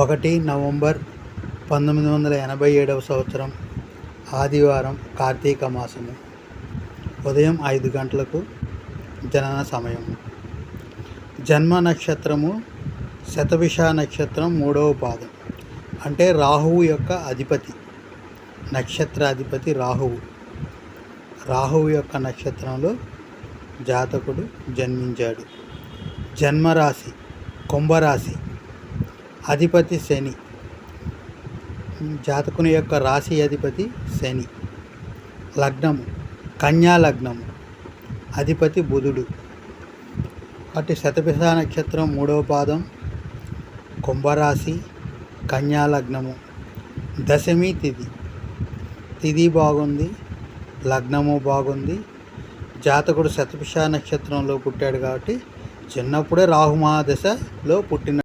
1 November 1987 ఆదివారం కార్తీక మాసము ఉదయం 5 గంటలకు జనన సమయం. జన్మ నక్షత్రము శతభిష నక్షత్రం 3వ పాదం, అంటే రాహువు యొక్క అధిపతి, నక్షత్రాధిపతి రాహువు. రాహువు యొక్క నక్షత్రంలో జాతకుడు జన్మించాడు. జన్మరాశి కుంభరాశి, అధిపతి శని. జాతకుని యొక్క రాశి అధిపతి శని. లగ్నము కన్యా లగ్నము, అధిపతి బుధుడు. అటు శతభిష నక్షత్రం 3వ పాదం, కుంభరాశి, కన్యా లగ్నము, దశమి తిథి. తిథి బాగుంది, లగ్నము బాగుంది. జాతకుడు శతభిష నక్షత్రంలో పుట్టాడు కాబట్టి చిన్నప్పుడే రాహు మహాదశలో పుట్టిన